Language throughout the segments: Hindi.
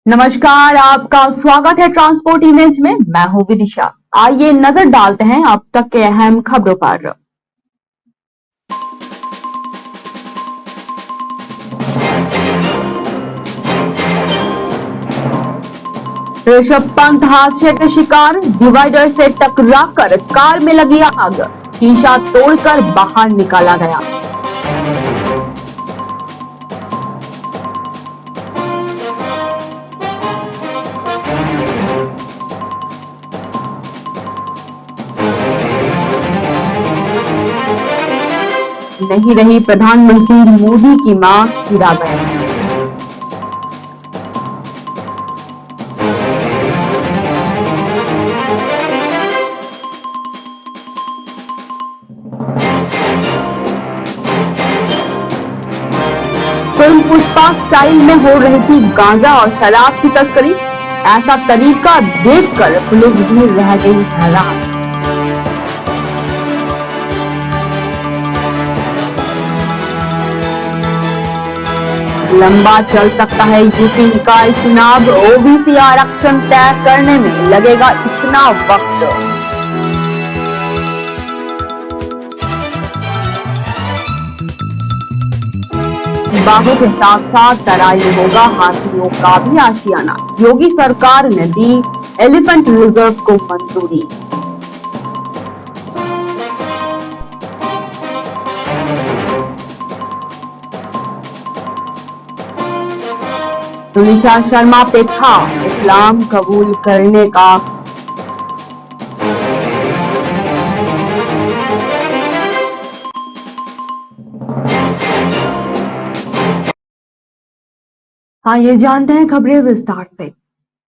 नमस्कार, आपका स्वागत है ट्रांसपोर्ट इमेज में। मैं हूं विदिशा। आइए नजर डालते हैं अब तक के अहम खबरों पर। ऋषभ पंत हादसे के शिकार, डिवाइडर से टकराकर कार में लगी आग, शीशा तोड़कर बाहर निकाला गया। नहीं रही प्रधानमंत्री मोदी की मां हीराबेन। फिल्म पुष्पा स्टाइल में हो रही थी गांजा और शराब की तस्करी। ऐसा तरीका देखकर पुलिस भी रह गई हैरान। लंबा चल सकता है यूपी निकाय चुनाव, ओबीसी आरक्षण तय करने में लगेगा इतना वक्त। बाघों के साथ साथ तराई में होगा हाथियों का भी आशियाना। योगी सरकार ने दी एलिफेंट रिजर्व को मंजूरी। सुनीता शर्मा पे था इस्लाम कबूल करने का। ये जानते हैं खबरें विस्तार से।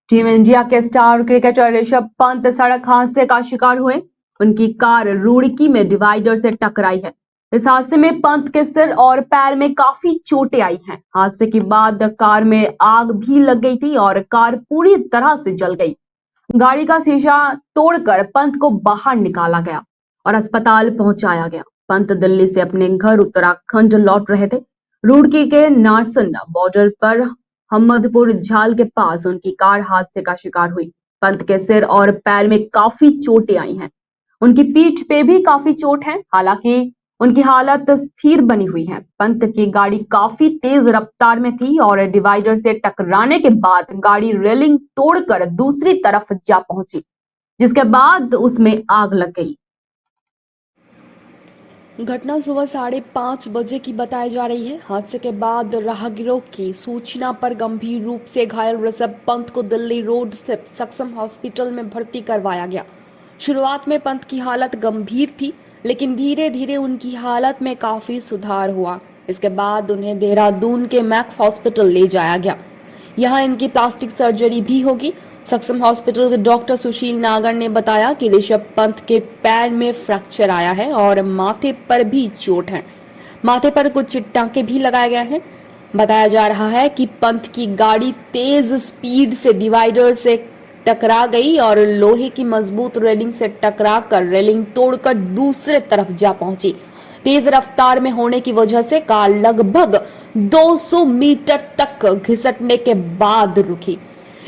टीम इंडिया के स्टार क्रिकेटर ऋषभ पंत सड़क हादसे का शिकार हुए। उनकी कार रुड़की में डिवाइडर से टकराई है। इस हादसे में पंत के सिर और पैर में काफी चोटें आई हैं। हादसे के बाद कार में आग भी लग गई थी और कार पूरी तरह से जल गई। गाड़ी का शीशा तोड़कर पंत को बाहर निकाला गया और अस्पताल पहुंचाया गया। पंत दिल्ली से अपने घर उत्तराखंड लौट रहे थे। रुड़की के नारसन बॉर्डर पर हमदपुर झाल के पास उनकी कार हादसे का शिकार हुई। पंत के सिर और पैर में काफी चोटें आई हैं। उनकी पीठ पे भी काफी चोट है, हालांकि उनकी हालत स्थिर बनी हुई है। पंत की गाड़ी काफी तेज रफ्तार में थी और डिवाइडर से टकराने के बाद गाड़ी रेलिंग तोड़कर दूसरी तरफ जा पहुंची, जिसके बाद उसमें आग लग गई। घटना सुबह 5:30 बजे की बताई जा रही है। हादसे के बाद राहगीरों की सूचना पर गंभीर रूप से घायल ऋषभ पंत को दिल्ली रोड स्थित सक्षम हॉस्पिटल में भर्ती करवाया गया। शुरुआत में पंत की हालत गंभीर थी, लेकिन धीरे धीरे उनकी हालत में काफी सुधार हुआ। इसके बाद उन्हें देहरादून के मैक्स हॉस्पिटल ले जाया गया। यहाँ इनकी प्लास्टिक सर्जरी भी होगी। सक्षम हॉस्पिटल के डॉक्टर सुशील नागर ने बताया कि ऋषभ पंत के पैर में फ्रैक्चर आया है और माथे पर भी चोट है। माथे पर कुछ टांके भी लगाए गए हैं। बताया जा रहा है कि पंत की गाड़ी तेज स्पीड से डिवाइडर से टकरा गई और लोहे की मजबूत रेलिंग से टकरा कर रेलिंग तोड़कर दूसरे तरफ जा पहुंची। तेज रफ्तार में होने की वजह से कार लगभग 200 मीटर तक घिसटने के बाद रुकी।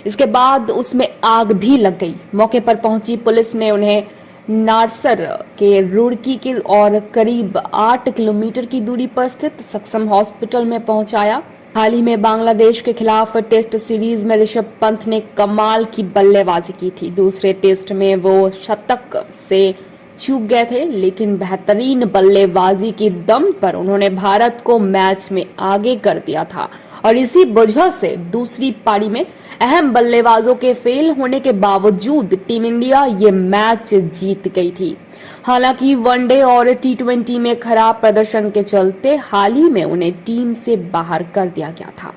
इसके बाद उसमें आग भी लग गई। मौके पर पहुंची पुलिस ने उन्हें नारसर के रुड़की के और करीब 8 किलोमीटर की दूरी पर स्थित सक्षम हॉस्पिटल में पहुंचाया। हाल ही में बांग्लादेश के खिलाफ टेस्ट सीरीज में ऋषभ पंत ने कमाल की बल्लेबाजी की थी। दूसरे टेस्ट में वो शतक से चूक गए थे, लेकिन बेहतरीन बल्लेबाजी की दम पर उन्होंने भारत को मैच में आगे कर दिया था और इसी वजह से दूसरी पारी में अहम बल्लेबाजों के फेल होने के बावजूद टीम इंडिया ये मैच जीत गई थी। हालांकि वनडे और टी20 में खराब प्रदर्शन के चलते हाल ही में उन्हें टीम से बाहर कर दिया गया था।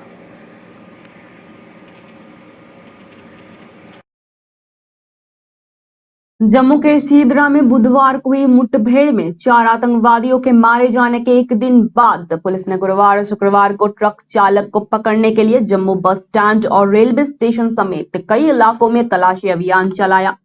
जम्मू के सीदरा में बुधवार को हुई मुठभेड़ में 4 आतंकवादियों के मारे जाने के एक दिन बाद पुलिस ने गुरुवार और शुक्रवार को ट्रक चालक को पकड़ने के लिए जम्मू बस स्टैंड और रेलवे स्टेशन समेत कई इलाकों में तलाशी अभियान चलाया।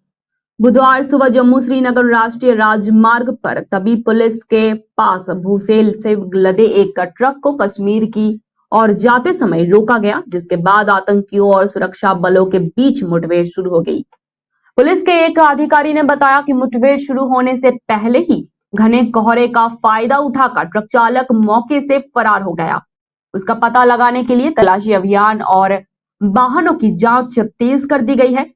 बुधवार सुबह जम्मू श्रीनगर राष्ट्रीय राजमार्ग पर तभी पुलिस के पास भूसेल से लदे एक ट्रक को कश्मीर की और जाते समय रोका गया, जिसके बाद आतंकियों और सुरक्षा बलों के बीच मुठभेड़ शुरू हो गई। पुलिस के एक अधिकारी ने बताया कि मुठभेड़ शुरू होने से पहले ही घने कोहरे का फायदा उठाकर ट्रक चालक मौके से फरार हो गया। उसका पता लगाने के लिए तलाशी अभियान और वाहनों की जांच तेज कर दी गई है।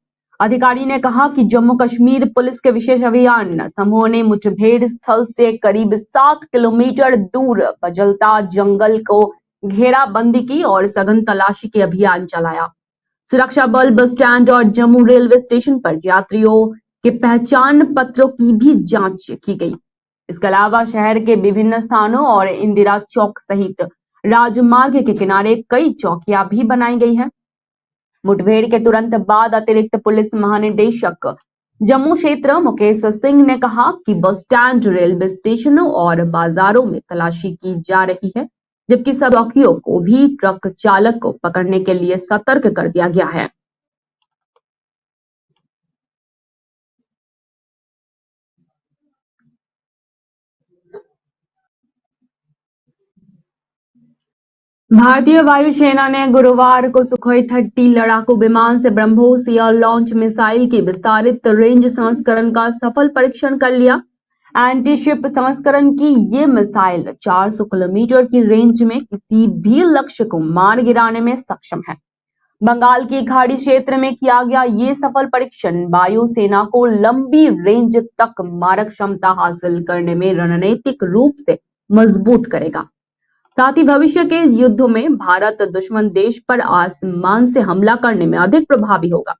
अधिकारी ने कहा कि जम्मू कश्मीर पुलिस के विशेष अभियान समूह ने मुठभेड़ स्थल से करीब 7 किलोमीटर दूर बजलता जंगल को घेराबंदी की और सघन तलाशी के अभियान चलाया। सुरक्षा बल बस स्टैंड और जम्मू रेलवे स्टेशन पर यात्रियों के पहचान पत्रों की भी जांच की गई। इसके अलावा शहर के विभिन्न स्थानों और इंदिरा चौक सहित राजमार्ग के किनारे कई चौकियां भी बनाई गई हैं। मुठभेड़ के तुरंत बाद अतिरिक्त पुलिस महानिदेशक जम्मू क्षेत्र मुकेश सिंह ने कहा कि बस स्टैंड, रेलवे स्टेशनों और बाजारों में तलाशी की जा रही है, जबकि सब चौकियों को भी ट्रक चालक को पकड़ने के लिए सतर्क कर दिया गया है। भारतीय वायुसेना ने गुरुवार को सुखोई 30 लड़ाकू विमान से ब्रह्मोस एयर लॉन्च मिसाइल की विस्तारित रेंज संस्करण का सफल परीक्षण कर लिया। एंटी शिप संस्करण की ये मिसाइल 400 किलोमीटर की रेंज में किसी भी लक्ष्य को मार गिराने में सक्षम है। बंगाल की खाड़ी क्षेत्र में किया गया ये सफल परीक्षण वायुसेना को लंबी रेंज तक मारक क्षमता हासिल करने में रणनीतिक रूप से मजबूत करेगा। साथ ही भविष्य के युद्धों में भारत दुश्मन देश पर आसमान से हमला करने में अधिक प्रभावी होगा।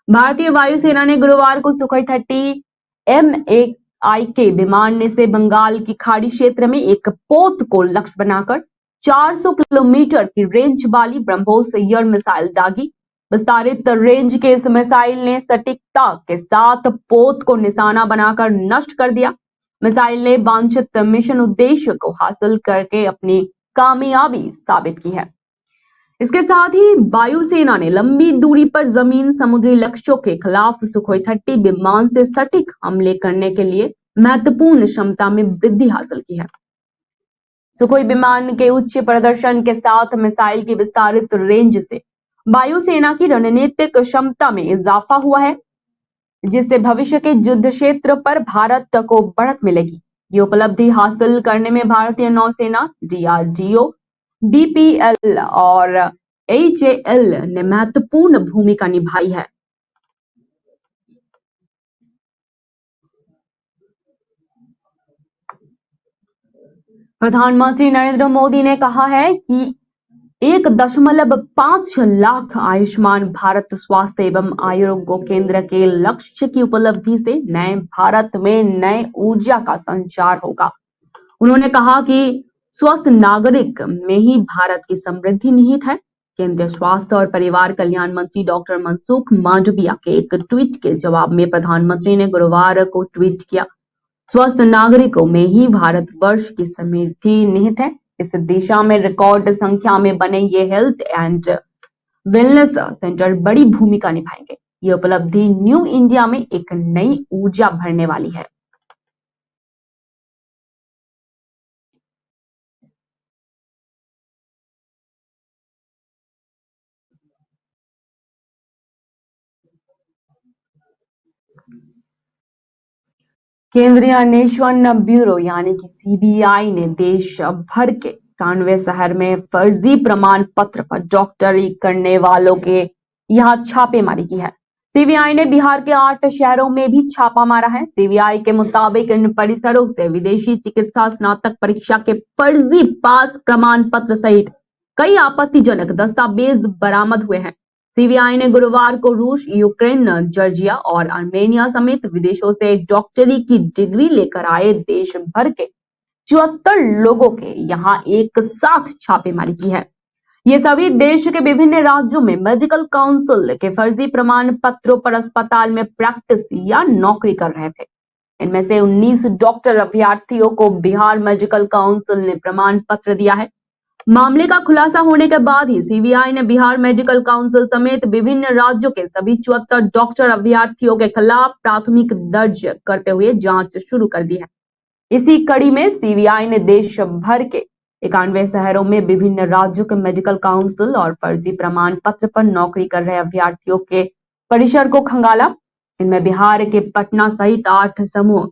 भारतीय वायुसेना ने गुरुवार को सुखोई 30 MAIK विमान से बंगाल की खाड़ी क्षेत्र में एक पोत को लक्ष्य बनाकर 400 किलोमीटर की रेंज वाली ब्रह्मोस एयर मिसाइल दागी। विस्तारित रेंज के इस मिसाइल ने सटीकता के साथ पोत को निशाना बनाकर नष्ट कर दिया। मिसाइल ने वांछित मिशन उद्देश्य को हासिल करके अपनी कामयाबी साबित की है। इसके साथ ही वायुसेना ने लंबी दूरी पर जमीन समुद्री लक्ष्यों के खिलाफ सुखोई 30 विमान से सटीक हमले करने के लिए महत्वपूर्ण क्षमता में वृद्धि हासिल की है। सुखोई विमान के उच्च प्रदर्शन के साथ मिसाइल की विस्तारित रेंज से वायुसेना की रणनीतिक क्षमता में इजाफा हुआ है, जिससे भविष्य के युद्ध क्षेत्र पर भारत को बढ़त मिलेगी। ये उपलब्धि हासिल करने में भारतीय नौसेना, DRDO, BPL और HAL ने महत्वपूर्ण भूमिका निभाई है। प्रधानमंत्री नरेंद्र मोदी ने कहा है कि 1.5 लाख आयुष्मान भारत स्वास्थ्य एवं आरोग्य केंद्र के लक्ष्य की उपलब्धि से नए भारत में नए ऊर्जा का संचार होगा। उन्होंने कहा कि स्वस्थ नागरिक में ही भारत की समृद्धि निहित है। केंद्रीय स्वास्थ्य और परिवार कल्याण मंत्री डॉक्टर मनसुख मांडविया के एक ट्वीट के जवाब में प्रधानमंत्री ने गुरुवार को ट्वीट किया, स्वस्थ नागरिकों में ही भारतवर्ष की समृद्धि निहित है। इस दिशा में रिकॉर्ड संख्या में बने ये हेल्थ एंड वेलनेस सेंटर बड़ी भूमिका निभाएंगे। ये उपलब्धि न्यू इंडिया में एक नई ऊर्जा भरने वाली है। केंद्रीय अन्वेषण ब्यूरो यानी कि CBI ने देश भर के 91 शहर में फर्जी प्रमाण पत्र पर डॉक्टरी करने वालों के यहाँ छापेमारी की है। CBI ने बिहार के 8 शहरों में भी छापा मारा है। CBI के मुताबिक इन परिसरों से विदेशी चिकित्सा स्नातक परीक्षा के फर्जी पास प्रमाण पत्र सहित कई आपत्तिजनक दस्तावेज बरामद हुए हैं। CBI ने गुरुवार को रूस, यूक्रेन, जॉर्जिया और आर्मेनिया समेत विदेशों से डॉक्टरी की डिग्री लेकर आए देश भर के 74 लोगों के यहाँ एक साथ छापेमारी की है। ये सभी देश के विभिन्न राज्यों में मेडिकल काउंसिल के फर्जी प्रमाण पत्रों पर अस्पताल में प्रैक्टिस या नौकरी कर रहे थे। इनमें से 19 डॉक्टर अभ्यर्थियों को बिहार मेडिकल काउंसिल ने प्रमाण पत्र दिया है। मामले का खुलासा होने के बाद ही CBI ने बिहार मेडिकल काउंसिल समेत विभिन्न राज्यों के सभी 74 डॉक्टर अभ्यर्थियों के खिलाफ प्राथमिक दर्ज करते हुए जांच शुरू कर दी है। इसी कड़ी में CBI ने देश भर के 91 शहरों में विभिन्न राज्यों के मेडिकल काउंसिल और फर्जी प्रमाण पत्र पर नौकरी कर रहे अभ्यर्थियों के परिसर को खंगाला। इनमें बिहार के पटना सहित 8 समूह,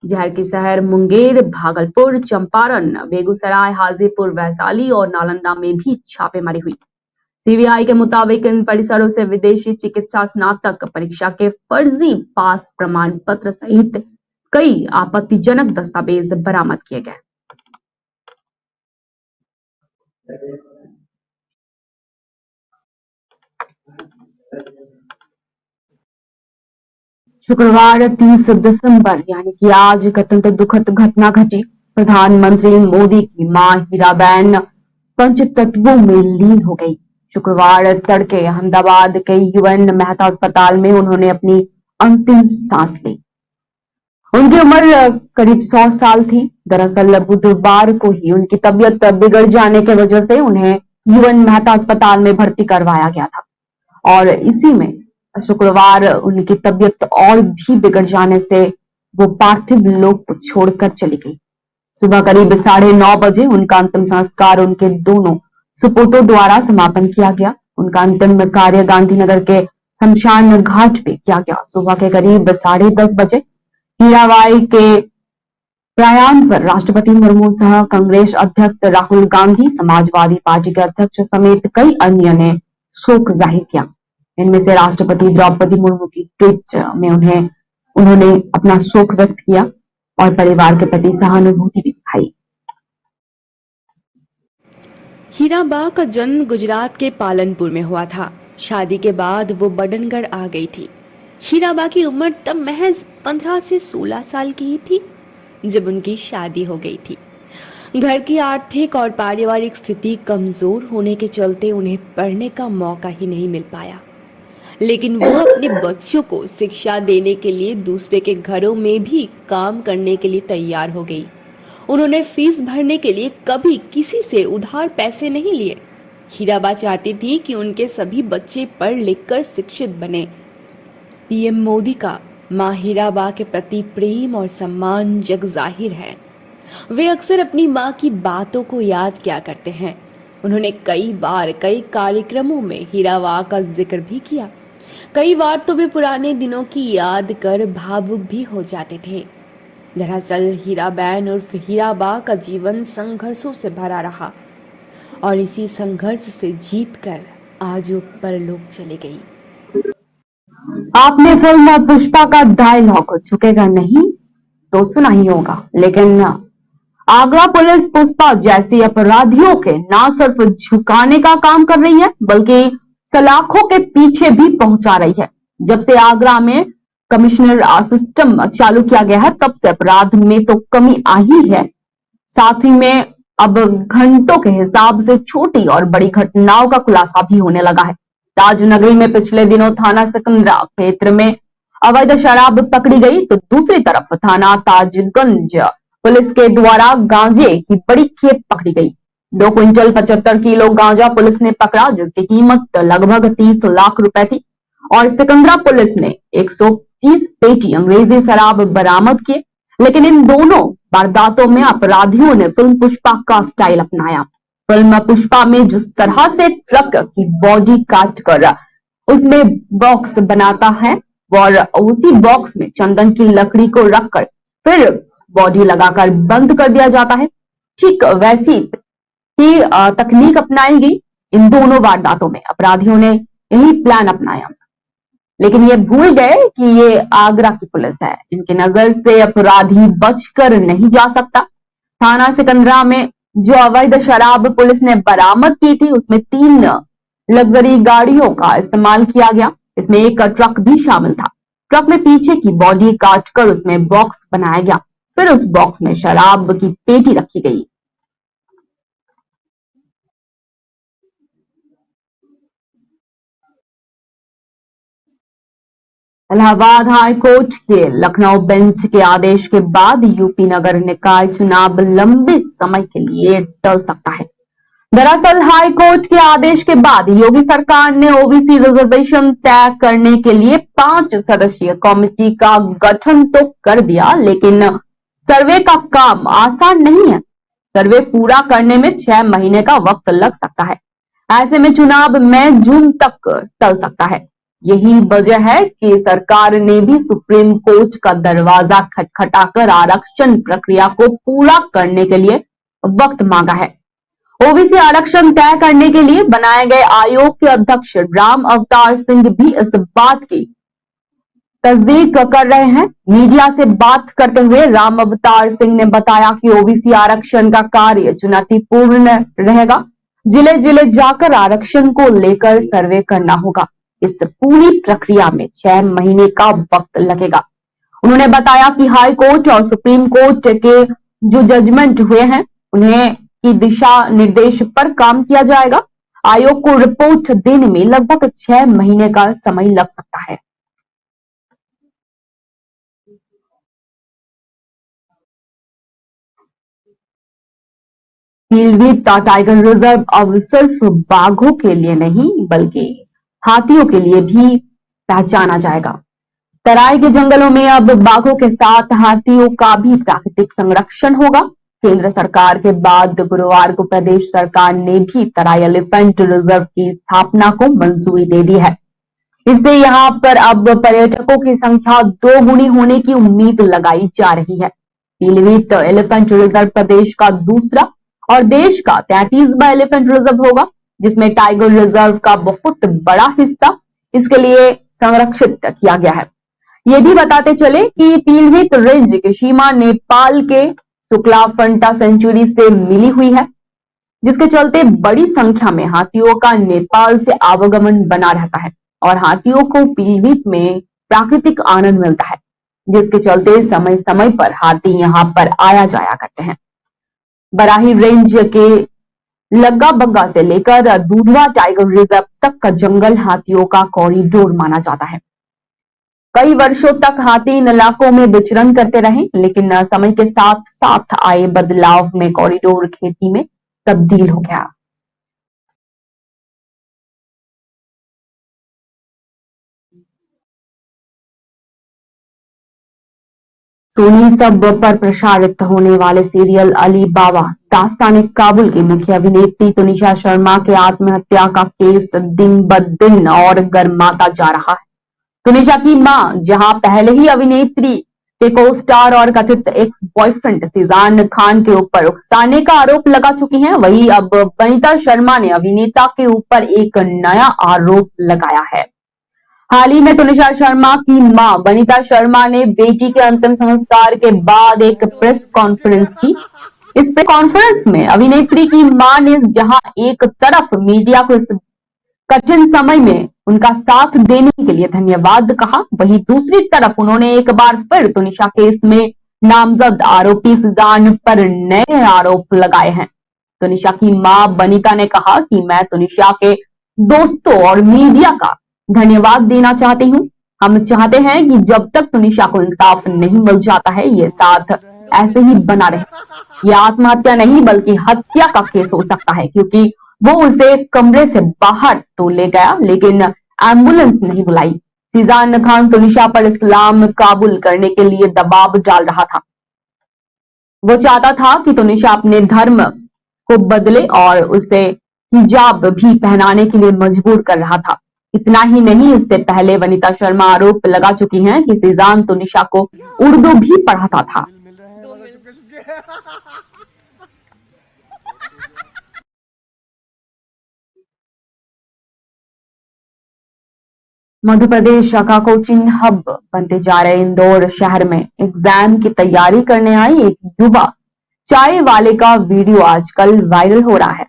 जहर की शहर मुंगेर, भागलपुर, चंपारण, बेगूसराय, हाजीपुर, वैशाली और नालंदा में भी छापेमारी हुई। सीबीआई के मुताबिक इन परिसरों से विदेशी चिकित्सा स्नातक परीक्षा के फर्जी पास प्रमाण पत्र सहित कई आपत्तिजनक दस्तावेज बरामद किए गए। शुक्रवार 30 दिसंबर यानी कि आज एक अत्यंत दुखद घटना घटी। प्रधानमंत्री मोदी की मां हीराबेन पंचतत्वों में लीन हो गई। शुक्रवार तड़के अहमदाबाद के यूएन मेहता अस्पताल में उन्होंने अपनी अंतिम सांस ली। उनकी उम्र करीब 100 साल थी। दरअसल बुधवार को ही उनकी तबीयत बिगड़ जाने की वजह से उन्हें यूएन मेहता अस्पताल में भर्ती करवाया गया था और इसी में शुक्रवार उनकी तबीयत और भी बिगड़ जाने से वो पार्थिव लोक को छोड़कर चली गई। सुबह करीब 9:30 बजे उनका अंतिम संस्कार उनके दोनों सुपुत्रों द्वारा समापन किया गया। उनका अंतिम कार्य गांधीनगर के शमशान घाट पे किया गया। सुबह के करीब 10:30 बजे हीराबाई के प्रयाण पर राष्ट्रपति मुर्मू सह कांग्रेस अध्यक्ष राहुल गांधी, समाजवादी पार्टी के अध्यक्ष समेत कई अन्य ने शोक जाहिर किया। इनमें से राष्ट्रपति द्रौपदी मुर्मू की ट्वीट में उन्होंने अपना शोक व्यक्त किया और परिवार के प्रति सहानुभूति भी दिखाई। हीराबा का जन्म गुजरात के पालनपुर में हुआ था। शादी के बाद वो बडनगढ़ आ गई थी। हीराबा की उम्र तब महज 15 से 16 साल की ही थी जब उनकी शादी हो गई थी। घर की आर्थिक और पारिवारिक स्थिति कमजोर होने के चलते उन्हें पढ़ने का मौका ही नहीं मिल पाया, लेकिन वो अपने बच्चों को शिक्षा देने के लिए दूसरे के घरों में भी काम करने के लिए तैयार हो गई। उन्होंने फीस भरने के लिए कभी किसी से उधार पैसे नहीं लिए। हीराबा चाहती थी कि उनके सभी बच्चे पढ़ लिख कर शिक्षित बने। पीएम मोदी का मां हीराबा के प्रति प्रेम और सम्मान जग जाहिर है। वे अक्सर अपनी मां की बातों को याद किया करते हैं। उन्होंने कई बार कई कार्यक्रमों में हीराबा का जिक्र भी किया। कई बार तो वे पुराने दिनों की याद कर भावुक भी हो जाते थे। दरअसल हीराबेन उर्फ हीराबा का जीवन संघर्षों से भरा रहा और इसी संघर्ष से जीतकर आज वो परलोक चली गई। आपने फिल्म पुष्पा का डायलॉग झुकेगा नहीं तो सुना ही होगा, लेकिन आगरा पुलिस पुष्पा जैसी अपराधियों के ना सिर्फ झुकाने का काम कर रही है बल्कि सलाखों के पीछे भी पहुंचा रही है। जब से आगरा में कमिश्नर सिस्टम चालू किया गया है तब से अपराध में तो कमी आई है, साथ ही में अब घंटों के हिसाब से छोटी और बड़ी घटनाओं का खुलासा भी होने लगा है। ताजनगरी में पिछले दिनों थाना सिकंदरा क्षेत्र में अवैध शराब पकड़ी गई तो दूसरी तरफ थाना ताजगंज पुलिस के द्वारा गांजे की बड़ी खेप पकड़ी गई। 2 क्विंटल 75 किलो गांजा पुलिस ने पकड़ा, जिसकी कीमत लगभग 30 लाख रुपए थी और सिकंदरा पुलिस ने 130 पेटी अंग्रेजी शराब बरामद किए। लेकिन इन दोनों वारदातों में अपराधियों ने फिल्म पुष्पा का स्टाइल अपनाया। फिल्म पुष्पा में जिस तरह से ट्रक की बॉडी काट कर उसमें बॉक्स बनाता है और उसी बॉक्स में चंदन की लकड़ी को रखकर फिर बॉडी लगाकर बंद कर दिया जाता है, ठीक वैसी ही तकनीक अपनाई गई। इन दोनों वारदातों में अपराधियों ने यही प्लान अपनाया, लेकिन ये भूल गए कि ये आगरा की पुलिस है। इनकी नजर से अपराधी बचकर नहीं जा सकता। थाना सिकंदरा में जो अवैध शराब पुलिस ने बरामद की थी उसमें 3 लग्जरी गाड़ियों का इस्तेमाल किया गया। इसमें एक ट्रक भी शामिल था। ट्रक में पीछे की बॉडी काटकर उसमें बॉक्स बनाया गया, फिर उस बॉक्स में शराब की पेटी रखी गई। इलाहाबाद हाई कोर्ट के लखनऊ बेंच के आदेश के बाद यूपी नगर निकाय चुनाव लंबे समय के लिए टल सकता है। दरअसल हाई कोर्ट के आदेश के बाद योगी सरकार ने ओबीसी रिजर्वेशन तय करने के लिए 5 सदस्यीय कमेटी का गठन तो कर दिया, लेकिन सर्वे का काम आसान नहीं है। सर्वे पूरा करने में 6 महीने का वक्त लग सकता है। ऐसे में चुनाव मई जून तक टल सकता है। यही वजह है कि सरकार ने भी सुप्रीम कोर्ट का दरवाजा खटखटाकर आरक्षण प्रक्रिया को पूरा करने के लिए वक्त मांगा है। ओबीसी आरक्षण तय करने के लिए बनाए गए आयोग के अध्यक्ष राम अवतार सिंह भी इस बात की तस्दीक कर रहे हैं। मीडिया से बात करते हुए राम अवतार सिंह ने बताया कि ओबीसी आरक्षण का कार्य चुनौतीपूर्ण रहेगा। जिले जिले जाकर आरक्षण को लेकर सर्वे करना होगा। इस पूरी प्रक्रिया में 6 महीने का वक्त लगेगा। उन्होंने बताया कि हाई कोर्ट और सुप्रीम कोर्ट के जो जजमेंट हुए हैं उन्हें की दिशा निर्देश पर काम किया जाएगा। आयोग को रिपोर्ट देने में लगभग 6 महीने का समय लग सकता है। पीलीभीत टाइगर रिजर्व अब सिर्फ बाघों के लिए नहीं बल्कि हाथियों के लिए भी पहचाना जाएगा। तराई के जंगलों में अब बाघों के साथ हाथियों का भी प्राकृतिक संरक्षण होगा। केंद्र सरकार के बाद गुरुवार को प्रदेश सरकार ने भी तराई एलिफेंट रिजर्व की स्थापना को मंजूरी दे दी है। इससे यहां पर अब पर्यटकों की संख्या 2 गुनी होने की उम्मीद लगाई जा रही है। पीलीभीत एलिफेंट रिजर्व प्रदेश का दूसरा और देश का 33वां एलिफेंट रिजर्व होगा, जिसमें टाइगर रिजर्व का बहुत बड़ा हिस्सा इसके लिए संरक्षित किया गया है। ये भी बताते चले कि पीलीभीत रेंज की सीमा नेपाल के शुक्लाफंटा सेंचुरी से मिली हुई है, जिसके चलते बड़ी संख्या में हाथियों का नेपाल से आवागमन बना रहता है और हाथियों को पीलीभीत में प्राकृतिक आनंद मिलता है, जिसके चलते समय समय पर हाथी यहाँ पर आया जाया करते हैं। बराही रेंज के लग्गा बग्गा से लेकर दूधवा टाइगर रिजर्व तक का जंगल हाथियों का कॉरिडोर माना जाता है। कई वर्षों तक हाथी इन इलाकों में विचरण करते रहे, लेकिन समय के साथ साथ आए बदलाव में कॉरिडोर खेती में तब्दील हो गया। सोनी सब पर प्रसारित होने वाले सीरियल अली बाबा दास्तान काबुल की मुख्य अभिनेत्री तुनिशा शर्मा के आत्महत्या का केस दिन ब दिन और गर्माता जा रहा है। तुनिशा की मां, जहां पहले ही अभिनेत्री के को स्टार और कथित एक्स बॉयफ्रेंड सीजान खान के ऊपर उकसाने का आरोप लगा चुकी हैं, वहीं अब वनिता शर्मा ने अभिनेता के ऊपर एक नया आरोप लगाया है। हाल ही में तुनिशा शर्मा की मां वनिता शर्मा ने बेटी के अंतिम संस्कार के बाद एक प्रेस कॉन्फ्रेंस की। इस प्रेस कॉन्फ्रेंस में अभिनेत्री की मां ने जहां एक तरफ मीडिया को इस कठिन समय में उनका साथ देने के लिए धन्यवाद कहा, वहीं दूसरी तरफ उन्होंने एक बार फिर तुनिशा केस में नामजद आरोपी सीजान पर नए आरोप लगाए हैं। तुनिशा की मां वनिता ने कहा कि मैं तुनिशा के दोस्तों और मीडिया का धन्यवाद देना चाहती हूँ। हम चाहते हैं कि जब तक तुनिशा को इंसाफ नहीं मिल जाता है, ये साथ ऐसे ही बना रहे। यह आत्महत्या नहीं बल्कि हत्या का केस हो सकता है, क्योंकि वो उसे कमरे से बाहर तो ले गया लेकिन एम्बुलेंस नहीं बुलाई। सीजान खान तुनिशा पर इस्लाम काबुल करने के लिए दबाव डाल रहा था। वो चाहता था कि तुनिशा अपने धर्म को बदले और उसे हिजाब भी पहनाने के लिए मजबूर कर रहा था। इतना ही नहीं, इससे पहले वनिता शर्मा आरोप लगा चुकी हैं कि सीजान तुनिशा को उर्दू भी पढ़ाता था। मध्य प्रदेश का कोचिंग हब बनते जा रहे इंदौर शहर में एग्जाम की तैयारी करने आई एक युवा चाय वाले का वीडियो आजकल वायरल हो रहा है।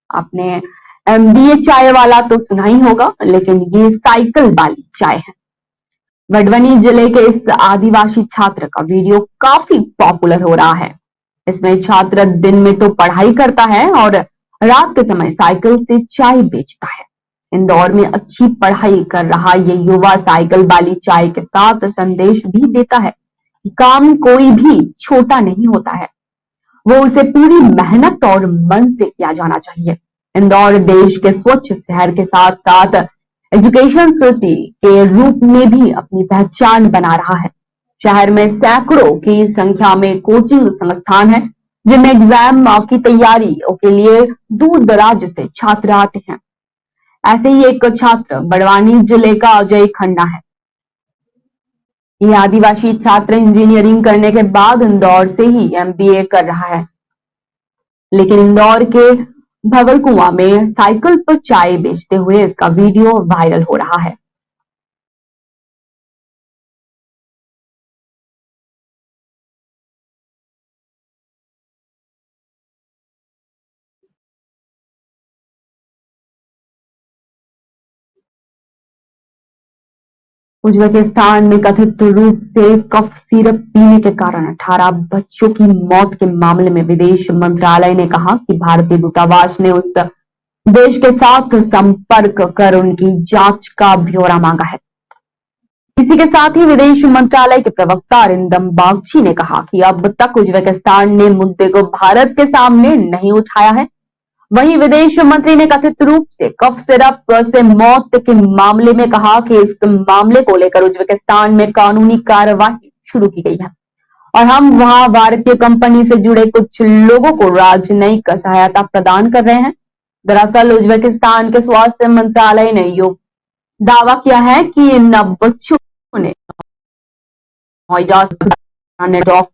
आपने MBA चाय वाला तो सुना ही होगा, लेकिन ये साइकिल वाली चाय है। वडवनी जिले के इस आदिवासी छात्र का वीडियो काफी पॉपुलर हो रहा है। इसमें छात्र दिन में तो पढ़ाई करता है और रात के समय साइकिल से चाय बेचता है। इंदौर में अच्छी पढ़ाई कर रहा ये युवा साइकिल वाली चाय के साथ संदेश भी देता है कि काम कोई भी छोटा नहीं होता है, वो उसे पूरी मेहनत और मन से किया जाना चाहिए। इंदौर देश के स्वच्छ शहर के साथ साथ एजुकेशन सिटी के रूप में भी अपनी पहचान बना रहा है। शहर में सैकड़ों की संख्या में कोचिंग संस्थान है, जिनमें एग्जाम की तैयारियों के लिए दूर दराज से छात्र आते हैं। ऐसे ही एक छात्र बड़वानी जिले का अजय खन्ना है। यह आदिवासी छात्र इंजीनियरिंग करने के बाद इंदौर से ही एमबीए कर रहा है, लेकिन इंदौर के भगड़कुआं में साइकिल पर चाय बेचते हुए इसका वीडियो वायरल हो रहा है। उज्बेकिस्तान में कथित रूप से कफ सिरप पीने के कारण 18 बच्चों की मौत के मामले में विदेश मंत्रालय ने कहा कि भारतीय दूतावास ने उस देश के साथ संपर्क कर उनकी जांच का ब्यौरा मांगा है। इसी के साथ ही विदेश मंत्रालय के प्रवक्ता अरिंदम बागची ने कहा कि अब तक उज्बेकिस्तान ने मुद्दे को भारत के सामने नहीं उठाया है। वहीं विदेश मंत्री ने कथित रूप से कफ सिरप से मौत के मामले में कहा कि इस मामले को लेकर उज्बेकिस्तान में कानूनी कार्रवाई शुरू की गई है और हम वहां भारतीय कंपनी से जुड़े कुछ लोगों को राजनयिक सहायता प्रदान कर रहे हैं। दरअसल उज्बेकिस्तान के स्वास्थ्य मंत्रालय ने दावा किया है कि इन बच्चों ने नोएडा डॉक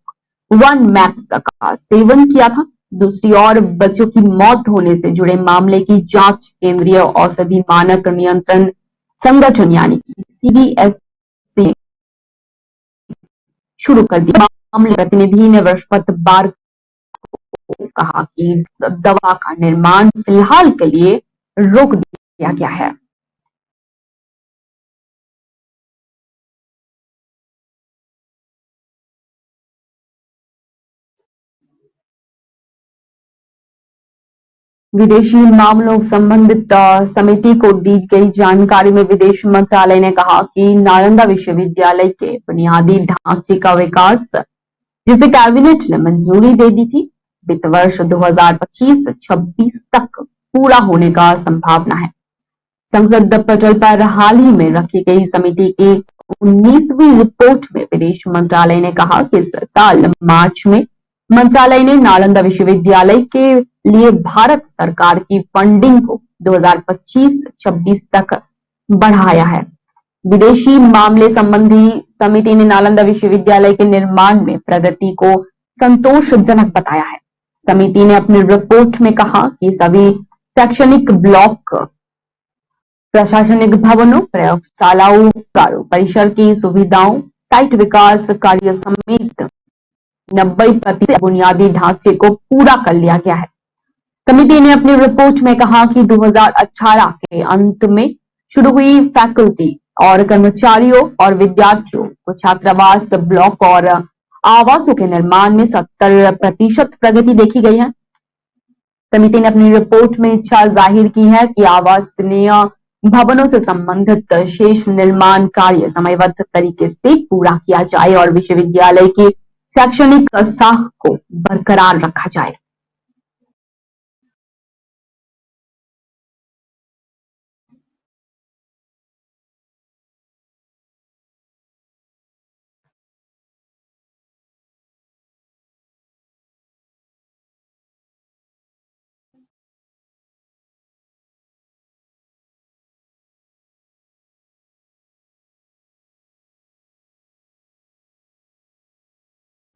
1 मैक्स का सेवन किया था। दूसरी ओर बच्चों की मौत होने से जुड़े मामले की जांच केंद्रीय औषधि मानक नियंत्रण संगठन यानी कि सीडीएस से शुरू कर दिया। मामले प्रतिनिधि ने बृहस्पतिवार को कहा कि दवा का निर्माण फिलहाल के लिए रोक दिया गया है। विदेशी मामलों संबंधित समिति को दी गई जानकारी में विदेश मंत्रालय ने कहा कि नालंदा विश्वविद्यालय के बुनियादी ढांचे का विकास, जिसे कैबिनेट ने मंजूरी दे दी थी, वित्त वर्ष 2025-26 तक पूरा होने का संभावना है। संसद पटल पर हाल ही में रखी गई समिति की 19वीं रिपोर्ट में विदेश मंत्रालय ने कहा कि इस साल मार्च में मंत्रालय ने नालंदा विश्वविद्यालय के लिए भारत सरकार की फंडिंग को 2025-26 तक बढ़ाया है। विदेशी मामले संबंधी समिति ने नालंदा विश्वविद्यालय के निर्माण में प्रगति को संतोषजनक बताया है। समिति ने अपनी रिपोर्ट में कहा कि सभी शैक्षणिक ब्लॉक, प्रशासनिक भवनों, प्रयोगशालाओं, कारो परिसर की सुविधाओं, साइट विकास कार्य समेत 90% बुनियादी ढांचे को पूरा कर लिया गया है। समिति ने अपनी रिपोर्ट में कहा कि 2018 के अंत में शुरू हुई फैकल्टी और कर्मचारियों और विद्यार्थियों को छात्रावास ब्लॉक और आवासों के निर्माण में 70% प्रगति देखी गई है। समिति ने अपनी रिपोर्ट में इच्छा जाहिर की है कि आवासीय भवनों से संबंधित शेष निर्माण कार्य समयबद्ध तरीके से पूरा किया जाए और विश्वविद्यालय की शैक्षणिक साख को बरकरार रखा जाए।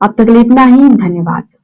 अब तक के लिए इतना ही। धन्यवाद।